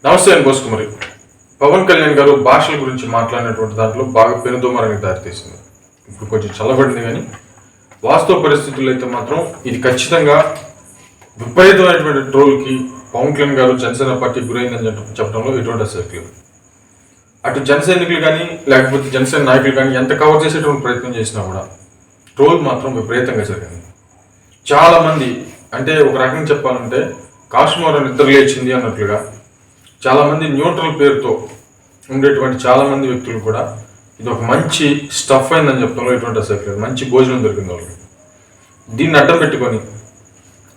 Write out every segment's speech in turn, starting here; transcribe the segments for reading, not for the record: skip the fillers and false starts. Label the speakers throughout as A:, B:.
A: నమస్తే అని బోసుకుమరి. పవన్ కళ్యాణ్ గారు భాషల గురించి మాట్లాడినటువంటి దాంట్లో బాగా పెనుదోమరానికి దారితీసింది. ఇప్పుడు కొంచెం చల్లబడింది, కానీ వాస్తవ పరిస్థితుల్లో అయితే మాత్రం ఇది ఖచ్చితంగా విపరీతమైనటువంటి ట్రోల్కి పవన్ కళ్యాణ్ గారు జనసేన పార్టీ గురైందని చెప్పడంలో ఎటువంటి అసలు లేదు. అటు జన సైనికులు కానీ లేకపోతే జనసేన నాయకులు కానీ ఎంత కవర్ చేసేటువంటి ప్రయత్నం చేసినా కూడా ట్రోల్ మాత్రం విపరీతంగా జరిగింది. చాలామంది, అంటే ఒక రకంగా చెప్పాలంటే కాశ్మీర్ నిద్ర లేచింది అన్నట్లుగా చాలామంది న్యూట్రల్ పేరుతో ఉండేటువంటి చాలామంది వ్యక్తులు కూడా ఇది ఒక మంచి స్టఫ్ అయిందని చెప్పడంలో ఎటువంటి అసలు లేదు. మంచి భోజనం దొరికింది వాళ్ళకి. దీన్ని అడ్డం పెట్టుకొని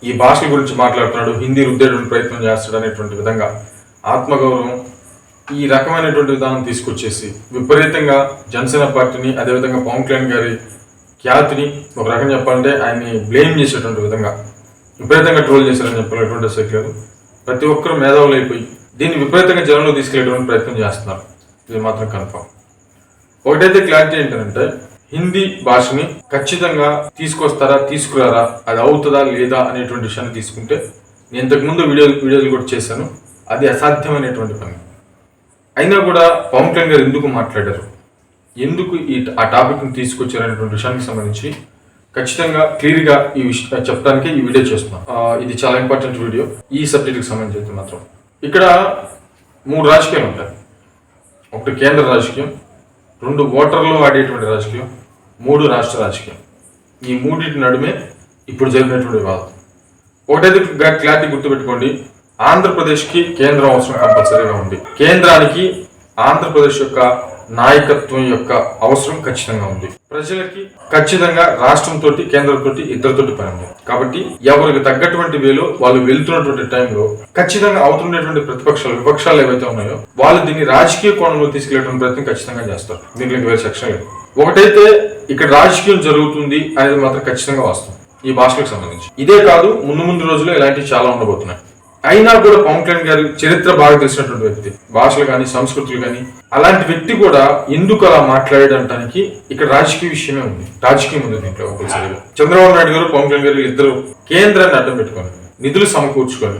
A: ఈ భాషల గురించి మాట్లాడుతున్నాడు, హిందీ రుద్దేటువంటి ప్రయత్నం చేస్తాడు అనేటువంటి విధంగా ఆత్మగౌరవం ఈ రకమైనటువంటి విధానం తీసుకొచ్చేసి విపరీతంగా జనసేన పార్టీని, అదేవిధంగా పవన్ కళ్యాణ్ గారి ఖ్యాతిని ఒక రకంగా చెప్పాలంటే ఆయన్ని బ్లేమ్ చేసేటువంటి విధంగా విపరీతంగా ట్రోల్ చేశారని చెప్పడం ఎటువంటి అసలు లేదు. ప్రతి ఒక్కరూ మేధావులు అయిపోయి దీన్ని విపరీతంగా జనంలో తీసుకెళ్లేటువంటి ప్రయత్నం చేస్తున్నారు. ఇది మాత్రం కన్ఫర్మ్. ఒకటైతే క్లారిటీ ఏంటంటే హిందీ భాషని ఖచ్చితంగా తీసుకొస్తారా తీసుకురారా, అది అవుతుందా లేదా అనేటువంటి విషయాన్ని తీసుకుంటే నేను ఇంతకుముందు వీడియోలు కూడా చేశాను. అది అసాధ్యమైనటువంటి పని. అయినా కూడా పవన్ కళ్యాణ్ గారు ఎందుకు మాట్లాడారు, ఎందుకు ఆ టాపిక్ని తీసుకొచ్చారు అనేటువంటి విషయానికి సంబంధించి ఖచ్చితంగా క్లియర్గా ఈ విషయం చెప్పడానికి ఈ వీడియో చేస్తున్నాం. ఇది చాలా ఇంపార్టెంట్ వీడియో. ఈ సబ్జెక్ట్కి సంబంధించి మాత్రం ఇక్కడ 3 రాజకీయాలు ఉంటాయి. ఒకటి కేంద్ర రాజకీయం, 2 ఓటర్లు ఆడేటువంటి రాజకీయం, 3 రాష్ట్ర రాజకీయం. ఈ మూడింటి నడుమే ఇప్పుడు జరిగినటువంటి వివాదం. ఒకటైతే క్లారిటీ గుర్తుపెట్టుకోండి, ఆంధ్రప్రదేశ్కి కేంద్రం అవసరం కంపల్సరీగా ఉంది. కేంద్రానికి ఆంధ్రప్రదేశ్ యొక్క నాయకత్వం యొక్క అవసరం ఖచ్చితంగా ఉంది. ప్రజలకి ఖచ్చితంగా రాష్ట్రంతో కేంద్రంతో ఇద్దరితోటి పని ఉంది. కాబట్టి ఎవరికి తగ్గటువంటి వేలో వాళ్ళు వెళ్తున్నటువంటి టైంలో ఖచ్చితంగా అవుతున్నటువంటి విపక్షాలు ఏవైతే ఉన్నాయో వాళ్ళు దీన్ని రాజకీయ కోణంలో తీసుకెళ్లేటువంటి ప్రయత్నం ఖచ్చితంగా చేస్తారు. దీంట్లో వేరే సెక్షన్ లేదు. ఒకటైతే ఇక్కడ రాజకీయం జరుగుతుంది అనేది మాత్రం ఖచ్చితంగా వాస్తవం ఈ భాషలకు సంబంధించి. ఇదే కాదు, ముందు రోజుల్లో ఇలాంటివి చాలా ఉండబోతున్నాయి. అయినా కూడా పవన్ కళ్యాణ్ గారి చరిత్ర బాగా తెలిసినటువంటి వ్యక్తి, భాషలు కానీ సంస్కృతులు కానీ, అలాంటి వ్యక్తి కూడా ఎందుకు అలా మాట్లాడడానికి ఇక్కడ రాజకీయ విషయమే ఉంది, రాజకీయం ఉంది దీంట్లో. ఒకసారిగా చంద్రబాబు నాయుడు గారు పవన్ కళ్యాణ్ గారు ఇద్దరు కేంద్రాన్ని అడ్డం పెట్టుకొని నిధులు సమకూర్చుకొని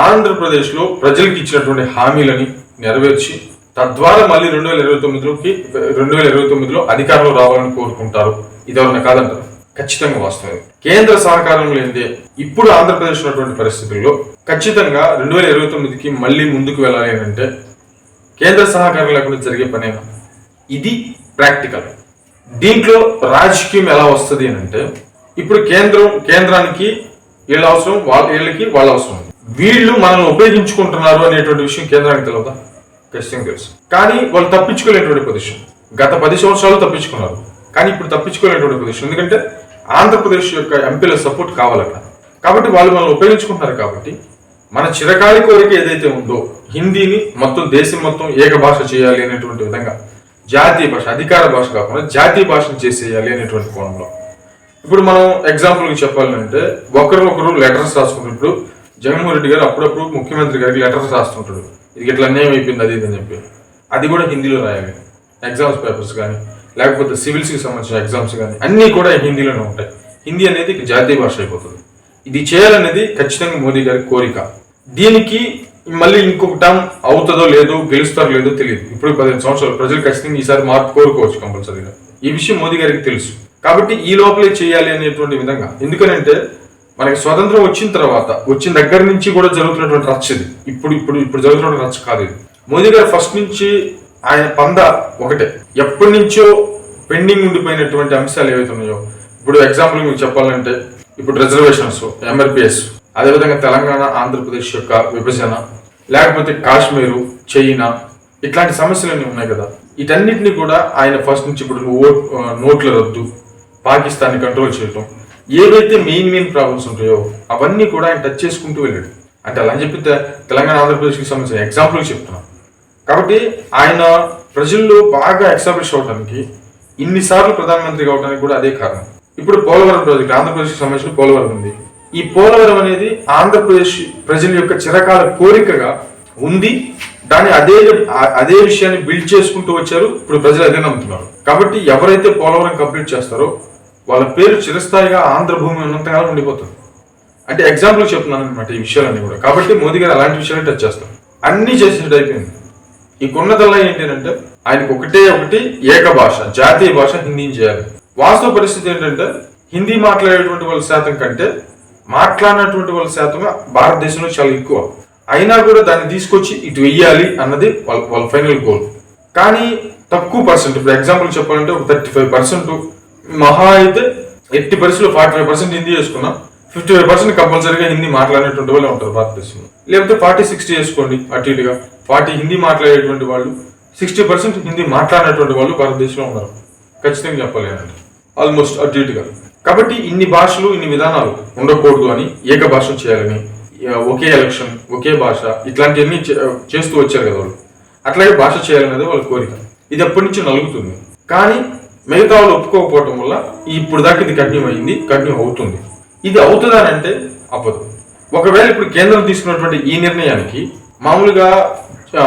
A: ఆంధ్రప్రదేశ్ లో ప్రజలకు ఇచ్చినటువంటి హామీలని నెరవేర్చి తద్వారా మళ్ళీ 2029లో అధికారంలో రావాలని కోరుకుంటారు. ఇది ఎవరైనా కాదంటారు? ఖచ్చితంగా వాస్తవం. కేంద్ర సహకారం లేనిదే ఇప్పుడు ఆంధ్రప్రదేశ్ ఉన్నటువంటి పరిస్థితుల్లో ఖచ్చితంగా 2029కి మళ్ళీ ముందుకు వెళ్ళాలి అంటే కేంద్ర సహకారం లేకుండా జరిగే పనేనా? ఇది ప్రాక్టికల్. దీంట్లో రాజకీయం ఎలా వస్తుంది అని అంటే ఇప్పుడు కేంద్రానికి వీళ్ళ అవసరం, వీళ్ళకి వాళ్ళ అవసరం. వీళ్ళు మనల్ని ఉపయోగించుకుంటున్నారు అనేటువంటి విషయం కేంద్రానికి తెలియదా? ఖచ్చితంగా తెలుసు. కానీ వాళ్ళు తప్పించుకోలేనటువంటి పొజిషన్. గత 10 సంవత్సరాలు తప్పించుకున్నారు, కానీ ఇప్పుడు తప్పించుకోలేనటువంటి పొజిషన్. ఎందుకంటే ఆంధ్రప్రదేశ్ యొక్క ఎంపీల సపోర్ట్ కావాలట. కాబట్టి వాళ్ళు మనల్ని ఉపయోగించుకుంటున్నారు. కాబట్టి మన చిరకాలి కోరిక ఏదైతే ఉందో హిందీని మొత్తం దేశం మొత్తం ఏక భాష చేయాలి అనేటువంటి విధంగా, జాతీయ భాష, అధికార భాష కాకుండా జాతీయ భాషను చేసేయాలి అనేటువంటి కోణంలో ఇప్పుడు మనం ఎగ్జాంపుల్కి చెప్పాలంటే ఒకరు లెటర్స్ రాసుకుంటున్నప్పుడు జగన్మోహన్ రెడ్డి గారు అప్పుడప్పుడు ముఖ్యమంత్రి గారికి లెటర్స్ రాస్తుంటాడు, ఇది ఇట్లా అన్యాయం అయిపోయింది అది అని చెప్పి. అది కూడా హిందీలో రాయాలి. ఎగ్జామ్స్ పేపర్స్ కానీ లేకపోతే సివిల్స్కి సంబంధించిన ఎగ్జామ్స్ కానీ అన్నీ కూడా హిందీలోనే ఉంటాయి. హిందీ అనేది జాతీయ భాష అయిపోతుంది. ఇది చేయాలనేది ఖచ్చితంగా మోదీ గారి కోరిక. దీనికి మళ్ళీ ఇంకొక టర్మ్ అవుతుందో లేదో, గెలుస్తారో లేదో తెలియదు. ఇప్పుడు 15 సంవత్సరాలు ప్రజలు ఖచ్చితంగా ఈసారి మార్పు కోరుకోవచ్చు కంపల్సరీగా. ఈ విషయం మోదీ గారికి తెలుసు. కాబట్టి ఈ లోపలే చేయాలి అనేటువంటి విధంగా. ఎందుకనంటే మనకి స్వతంత్రం వచ్చిన తర్వాత, వచ్చిన దగ్గర నుంచి కూడా జరుగుతున్నటువంటి రచ్చ ఇది. ఇప్పుడు జరుగుతున్న రచ్చ కాదు ఇది. మోదీ గారు ఫస్ట్ నుంచి ఆయన పంద ఒకటే. ఎప్పటి నుంచో పెండింగ్ ఉండిపోయినటువంటి అంశాలు ఏవైతే ఉన్నాయో, ఇప్పుడు ఎగ్జాంపుల్ మీకు చెప్పాలంటే ఇప్పుడు రిజర్వేషన్స్, ఎంఆర్పిఎస్, అదేవిధంగా తెలంగాణ ఆంధ్రప్రదేశ్ యొక్క విభజన, లేకపోతే కాశ్మీరు, చైనా, ఇట్లాంటి సమస్యలన్నీ ఉన్నాయి కదా. వీటన్నిటిని కూడా ఆయన ఫస్ట్ నుంచి ఇప్పుడు నోట్ల రద్దు, పాకిస్తాన్ని కంట్రోల్ చేయటం, ఏవైతే మెయిన్ ప్రాబ్లమ్స్ ఉంటాయో అవన్నీ కూడా ఆయన టచ్ చేసుకుంటూ వెళ్ళాడు. అంటే అలా అని చెప్పి తెలంగాణ ఆంధ్రప్రదేశ్కి సంబంధించిన ఎగ్జాంపుల్కి చెప్తున్నాం. కాబట్టి ఆయన ప్రజల్లో బాగా ఎస్టాబ్లిష్ అవడానికి, ఇన్నిసార్లు ప్రధానమంత్రి కావడానికి కూడా అదే కారణం. ఇప్పుడు పోలవరం ప్రాజెక్ట్, ఆంధ్రప్రదేశ్కి సంబంధించిన పోలవరం ఉంది. ఈ పోలవరం అనేది ఆంధ్రప్రదేశ్ ప్రజల యొక్క చిరకాల కోరికగా ఉంది. దాన్ని అదే విషయాన్ని బిల్డ్ చేసుకుంటూ వచ్చారు. ఇప్పుడు ప్రజలు అదే నమ్ముతున్నారు. కాబట్టి ఎవరైతే పోలవరం కంప్లీట్ చేస్తారో వాళ్ళ పేరు చిరస్థాయిగా ఆంధ్రభూమి ఉన్నంతగా ఉండిపోతుంది. అంటే ఎగ్జాంపుల్ చెప్తున్నాను అనమాట ఈ విషయాలన్నీ కూడా. కాబట్టి మోదీ గారు అలాంటి విషయాలు టచ్ చేస్తారు. అన్నీ చేసేది అయిపోయింది. ఈ కొన్నదల్లా ఏంటంటే ఆయనకు ఒకటి ఏక భాష, జాతీయ భాష హిందీని చేయాలి. వాస్తవ పరిస్థితి ఏంటంటే హిందీ మాట్లాడేటువంటి వాళ్ళ శాతం కంటే మాట్లాడినటువంటి వాళ్ళ శాతం భారతదేశంలో చాలా ఎక్కువ. అయినా కూడా దాన్ని తీసుకొచ్చి ఇటు వెయ్యాలి అన్నది వాళ్ళ ఫైనల్ గోల్. కానీ తక్కువ పర్సెంట్, ఇప్పుడు ఎగ్జాంపుల్ చెప్పాలంటే ఒక 35% మహా అయితే 80% 45% హిందీ చేసుకున్నా 55% కంపల్సరీగా హిందీ మాట్లాడేటువంటి వాళ్ళే ఉంటారు భారతదేశంలో. లేకపోతే 40-60 చేసుకోండి అటు ఇటుగా. 40 హిందీ మాట్లాడేటువంటి వాళ్ళు, 60% హిందీ మాట్లాడేటువంటి వాళ్ళు భారతదేశంలో ఉన్నారు. ఖచ్చితంగా చెప్పలేనండి, ఆల్మోస్ట్ అటు ఇటుగా. కాబట్టి ఇన్ని భాషలు, ఇన్ని విధానాలు ఉండకూడదు అని ఏక భాష చేయాలని, ఒకే ఎలక్షన్, ఒకే భాష, ఇట్లాంటివన్నీ చేస్తూ వచ్చారు కదా వాళ్ళు. అట్లాగే భాష చేయాలనేది వాళ్ళ కోరిక. ఇది ఎప్పటి నుంచి నలుగుతుంది. కానీ మిగతా వాళ్ళు ఒప్పుకోకపోవటం వల్ల ఇప్పుడు దాకా ఇది కంటిన్యూ అవుతుంది. ఇది అవుతుందా అని అంటే అవ్వదు. ఒకవేళ ఇప్పుడు కేంద్రం తీసుకున్నటువంటి ఈ నిర్ణయానికి మామూలుగా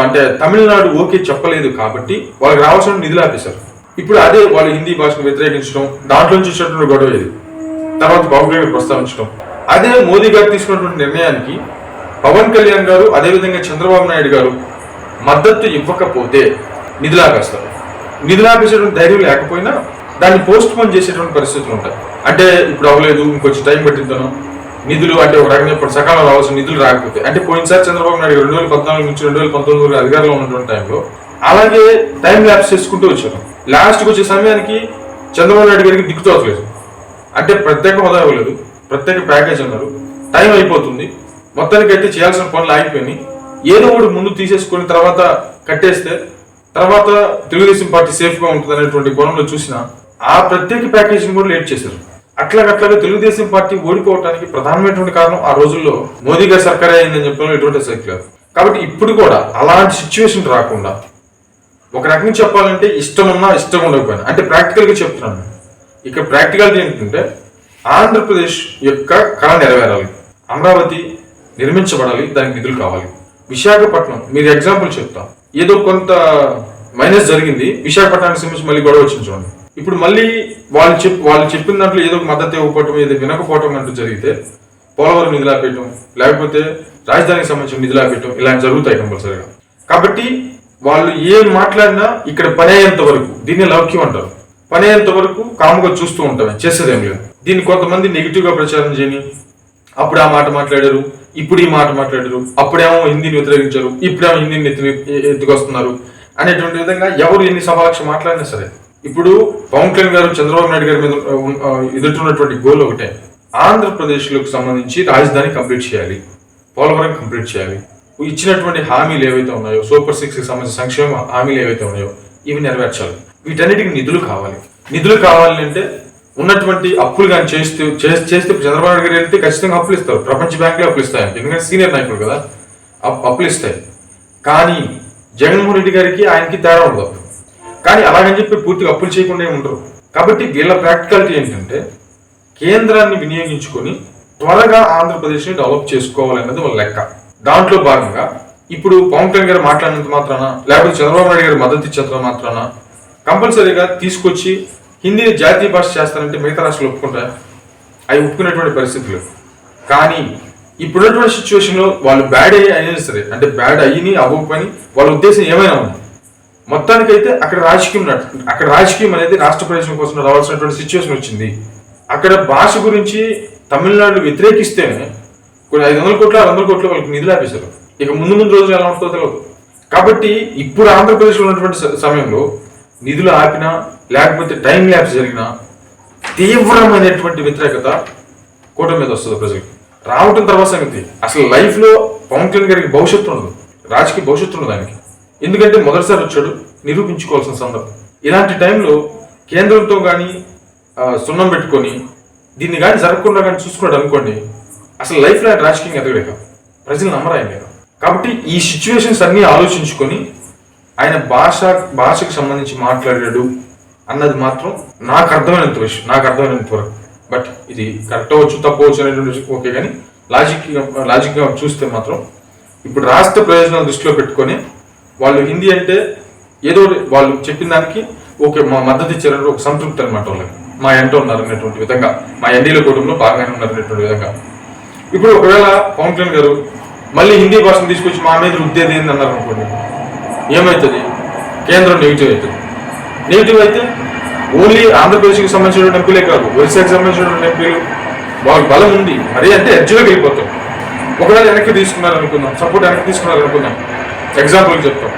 A: అంటే తమిళనాడు ఓకే చెప్పలేదు కాబట్టి వాళ్ళకి రావాల్సిన నిధులు ఆపేశారు. ఇప్పుడు అదే వాళ్ళు హిందీ భాషను వ్యతిరేకించడం, దాంట్లో చూసినటువంటి గొడవ ఇది. తర్వాత బాబు గారు ప్రస్తావించడం. అదే మోదీ గారు తీసుకున్నటువంటి నిర్ణయానికి పవన్ కళ్యాణ్ గారు, అదేవిధంగా చంద్రబాబు నాయుడు గారు మద్దతు ఇవ్వకపోతే నిధులు ఆపేస్తారు. నిధులు ఆపేసేటువంటి ధైర్యం లేకపోయినా దాన్ని పోస్ట్ పోన్ చేసేటువంటి పరిస్థితులు ఉంటాయి. అంటే ఇప్పుడు అవ్వలేదు, ఇంకొంచెం టైం పట్టిద్దాను, నిధులు అంటే ఒక రకంగా ఇప్పుడు సకాలంలో రావాల్సిన నిధులు రాకపోతే. అంటే పోయినసారి చంద్రబాబు నాయుడు 2014 నుంచి 2019 అధికారంలో ఉన్నటువంటి టైంలో అలాగే టైం ల్యాప్స్ చేసుకుంటూ వచ్చారు. లాస్ట్కి వచ్చే సమయానికి చంద్రబాబు నాయుడు గారికి దిక్కుతోచలేదు. అంటే ప్రత్యేక హోదా ఇవ్వలేదు, ప్రత్యేక ప్యాకేజ్ అన్నారు, టైం అయిపోతుంది, మొత్తానికి అయితే చేయాల్సిన పనులు ఆగిపోయినాయి, ఏదో ఒకటి ముందు తీసేసుకుని తర్వాత కట్టేస్తే తర్వాత తెలుగుదేశం పార్టీ సేఫ్ గా ఉంటుంది అనేటువంటి కోణంలో చూసిన ఆ ప్రత్యేక ప్యాకేజీని కూడా లేట్ చేశారు. అట్లాగే తెలుగుదేశం పార్టీ ఓడిపోవడానికి ప్రధానమైనటువంటి కారణం ఆ రోజుల్లో మోదీ గారి సర్కారే అయిందని చెప్పడంలో ఎటువంటి సైకిల్ లేదు. కాబట్టి ఇప్పుడు కూడా అలాంటి సిచ్యువేషన్ రాకుండా, ఒక రకంగా చెప్పాలంటే ఇష్టం ఉన్నా ఇష్టం ఉండకపోయినా, అంటే ప్రాక్టికల్ గా చెప్తున్నాను. ఇక్కడ ప్రాక్టికాలిటీ ఏంటంటే ఆంధ్రప్రదేశ్ యొక్క కళ నెరవేరాలి, అమరావతి నిర్మించబడాలి, దానికి నిధులు కావాలి. విశాఖపట్నం మీరు ఎగ్జాంపుల్ చెప్తాం, ఏదో కొంత మైనస్ జరిగింది, విశాఖపట్నానికి సంబంధించి మళ్ళీ గొడవ వచ్చింది చూడండి. ఇప్పుడు మళ్ళీ వాళ్ళు చెప్పిన దాంట్లో ఏదో మద్దతు ఇవ్వకపోవటం, ఏదో వినకపోవటం అంటూ జరిగితే పోలవరం నిధులు ఆపేయటం, లేకపోతే రాజధానికి సంబంధించిన నిధులు ఆపేయటం, ఇలాంటి జరుగుతాయి కంపల్సరీగా. కాబట్టి వాళ్ళు ఏం మాట్లాడినా ఇక్కడ పని అయ్యేంత వరకు, దీన్ని లౌక్యం అంటారు, పని అయ్యేంత వరకు కాముగా చూస్తూ ఉంటామే, చేసేదేం లేదు. దీన్ని కొంతమంది నెగిటివ్ గా ప్రచారం చేయని, అప్పుడు ఆ మాట మాట్లాడారు, ఇప్పుడు ఈ మాట మాట్లాడారు, అప్పుడేమో హిందీని వ్యతిరేకించారు, ఇప్పుడేమో హిందీని ఎత్తుకొస్తున్నారు అనేటువంటి విధంగా ఎవరు ఎన్ని సభాలక్ష మాట్లాడినా సరే. ఇప్పుడు పవన్ కళ్యాణ్ గారు చంద్రబాబు నాయుడు గారి మీద ఎదుర్కొన్నటువంటి గోల్ ఒకటే, ఆంధ్రప్రదేశ్ లకు సంబంధించి రాజధాని కంప్లీట్ చేయాలి, పోలవరం కంప్లీట్ చేయాలి, ఇచ్చినటువంటి హామీలు ఏవైతే ఉన్నాయో, సూపర్ 6 కి సంబంధించిన సంక్షేమ హామీలు ఏవైతే ఉన్నాయో ఇవి నెరవేర్చాలి. వీటన్నిటికి నిధులు కావాలి. నిధులు కావాలి అంటే ఉన్నటువంటి అప్పులు కానీ చేస్తే చంద్రబాబు నాయుడు గారు వెళ్తే ఖచ్చితంగా అప్పులు ఇస్తారు, ప్రపంచ బ్యాంకులు అప్పులు ఇస్తాయి, ఎందుకంటే సీనియర్ నాయకులు కదా, అప్పులు ఇస్తాయి. కానీ జగన్మోహన్ రెడ్డి గారికి ఆయనకి తేడా ఉండదు. కానీ అలాగని చెప్పి పూర్తిగా అప్పులు చేయకుండా ఉండరు. కాబట్టి వీళ్ళ ప్రాక్టికాలిటీ ఏంటంటే కేంద్రాన్ని వినియోగించుకొని త్వరగా ఆంధ్రప్రదేశ్ని డెవలప్ చేసుకోవాలన్నది వాళ్ళ లెక్క. దాంట్లో భాగంగా ఇప్పుడు పవన్ కళ్యాణ్ గారు మాట్లాడినంత మాత్రాన, లేకపోతే చంద్రబాబు నాయుడు గారు మద్దతు ఇచ్చేంత మాత్రాన కంపల్సరీగా తీసుకొచ్చి హిందీని జాతీయ భాష చేస్తారంటే మిగతా రాష్ట్రాలు ఒప్పుకుంటారు? అవి ఒప్పుకునేటువంటి పరిస్థితులు. కానీ ఇప్పుడున్నటువంటి సిచ్యువేషన్లో వాళ్ళు బ్యాడ్ అయినా సరే, అంటే బ్యాడ్ అయ్యి అవ్వకపోయి వాళ్ళ ఉద్దేశం ఏమైనా ఉంది, మొత్తానికైతే అక్కడ రాజకీయం అనేది రాష్ట్ర ప్రయోజనం కోసం రావాల్సినటువంటి సిచ్యువేషన్ వచ్చింది. అక్కడ భాష గురించి తమిళనాడు వ్యతిరేకిస్తేనే కొన్ని 500 కోట్ల 600 కోట్ల వాళ్ళకి నిధులు ఆపేశారు. ఇక ముందు రోజులు ఎలా ఉంటుందో తెలియదు. కాబట్టి ఇప్పుడు ఆంధ్రప్రదేశ్లో ఉన్నటువంటి సమయంలో నిధులు ఆపినా, లేకపోతే టైం ల్యాప్స్ జరిగినా తీవ్రమైనటువంటి వ్యతిరేకత కూటమి మీద వస్తుంది ప్రజలకి. రావటం తర్వాత సంగతి, అసలు లైఫ్ లో పవన్ కళ్యాణ్ గారికి భవిష్యత్తు ఉండదు, రాజకీయ భవిష్యత్తు ఉండదు ఆయనకి. ఎందుకంటే మొదటిసారి వచ్చాడు, నిరూపించుకోవాల్సిన సందర్భం. ఇలాంటి టైంలో కేంద్రంతో కానీ సున్నం పెట్టుకొని దీన్ని కానీ జరగకుండా కానీ చూసుకున్నాడు అనుకోండి, అసలు లైఫ్ లో రాజకీయం ఎదగలేక ప్రజలు నమ్మరాయన లేక. కాబట్టి ఈ సిచ్యువేషన్స్ అన్ని ఆలోచించుకొని ఆయన భాషకు సంబంధించి మాట్లాడాడు అన్నది మాత్రం నాకు అర్థమైనంత వరకు. బట్ ఇది కరెక్ట్ అవ్వచ్చు, తప్పవచ్చు అనేటువంటి ఓకే, కానీ లాజిక్గా చూస్తే మాత్రం ఇప్పుడు రాష్ట్ర ప్రయోజనాలు దృష్టిలో పెట్టుకొని వాళ్ళు హిందీ అంటే ఏదో వాళ్ళు చెప్పిన దానికి ఓకే మా మద్దతు ఇచ్చారంటే ఒక సంతృప్తి అనమాట వాళ్ళకి, మా ఎంట ఉన్నారు అనేటువంటి విధంగా, మా ఎన్డీల కూటమిలో బాగానే ఉన్నారు అనేటువంటి విధంగా. ఇప్పుడు ఒకవేళ పవన్ కళ్యాణ్ గారు మళ్ళీ హిందీ భాషను తీసుకొచ్చి మా మీద రుద్దేది ఏంది అన్నారు అనుకోండి, ఏమవుతుంది? కేంద్రం నెగిటివ్ అవుతుంది. నెగిటివ్ అయితే ఓన్లీ ఆంధ్రప్రదేశ్కి సంబంధించినటువంటి ఎంపీలే కాదు, ఒరిస్సాకి సంబంధించినటువంటి ఎంపీలు వాళ్ళకి బలం ఉంది, మరీ అంటే ఎడ్జ్లోకి వెళ్ళిపోతాం. ఒకవేళ వెనక్కి తీసుకున్నారు అనుకుందాం, సపోర్ట్ వెనక్కి తీసుకున్నారు అనుకుందాం, ఎగ్జాంపుల్కి చెప్తాం.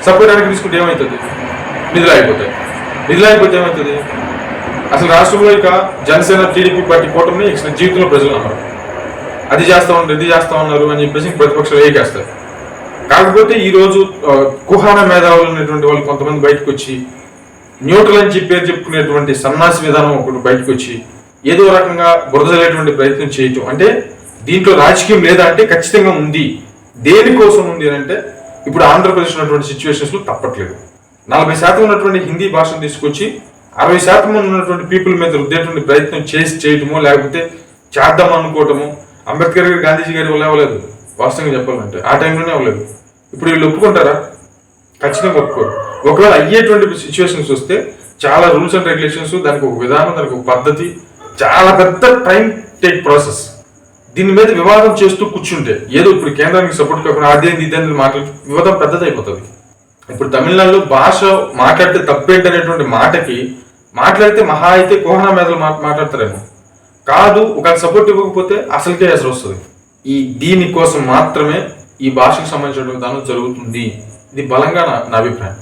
A: సపోర్ట్ వెనక్కి తీసుకుంటే ఏమవుతుంది? నిధులు అయిపోతాయి. నిధులు అయిపోతే ఏమవుతుంది? అసలు రాష్ట్రంలో ఇక జనసేన టీడీపీ పార్టీ కూటమిని ఇక జీవితంలో ప్రజలు అన్నారు, అది చేస్తా ఉన్నారు, ఇది చేస్తా ఉన్నారు అని చెప్పేసి ప్రతిపక్షాలు ఏకేస్తారు. కాకపోతే ఈరోజు కుహానా మేధావులు అనేటువంటి వాళ్ళు కొంతమంది బయటకు వచ్చి న్యూట్రల్ అని చెప్పి చెప్పుకునేటువంటి సన్నాసి విధానం ఒకటి బయటకు వచ్చి ఏదో రకంగా బురదలేటువంటి ప్రయత్నం చేయటం, అంటే దీంట్లో రాజకీయం లేదా అంటే ఖచ్చితంగా ఉంది. దేనికోసం ఉంది అని అంటే ఇప్పుడు ఆంధ్రప్రదేశ్ ఉన్నటువంటి సిచ్యువేషన్స్ లో తప్పట్లేదు. 40% ఉన్నటువంటి హిందీ భాషను తీసుకొచ్చి 60% ఉన్నటువంటి పీపుల్ మీద రుద్దేటువంటి ప్రయత్నం చేయటమో లేకపోతే చేద్దాం అనుకోవటము. అంబేద్కర్ గారు గాంధీజీ గారి వల్ల అవ్వలేదు, వాస్తవంగా చెప్పాలంటే ఆ టైంలోనే అవ్వలేదు. ఇప్పుడు వీళ్ళు ఒప్పుకుంటారా? ఖచ్చితంగా ఒప్పుకోరు. ఒకవేళ అయ్యేటువంటి సిచ్యువేషన్స్ వస్తే చాలా రూల్స్ అండ్ రెగ్యులేషన్స్, దానికి ఒక విధానం, దానికి ఒక పద్ధతి, చాలా పెద్ద టైం టేక్ ప్రాసెస్. దీని మీద వివాదం చేస్తూ కూర్చుంటే ఏదో ఇప్పుడు కేంద్రానికి సపోర్ట్ కాకుండా అదేంది ఇదేంది మాట్లాడి వివాదం పెద్దదైపోతుంది. ఇప్పుడు తమిళనాడులో భాష మాట్లాడితే తప్పేంటనేటువంటి మాటకి మాట్లాడితే మహా అయితే కోహనా మేధలు మాట్లాడతారేమో, కాదు ఒక సపోర్ట్ ఇవ్వకపోతే అసలుకే అసలు వస్తుంది. దీనికోసం మాత్రమే ఈ భాషకు సంబంధించిన విధానం జరుగుతుంది. ఇది బలంగా నా అభిప్రాయం.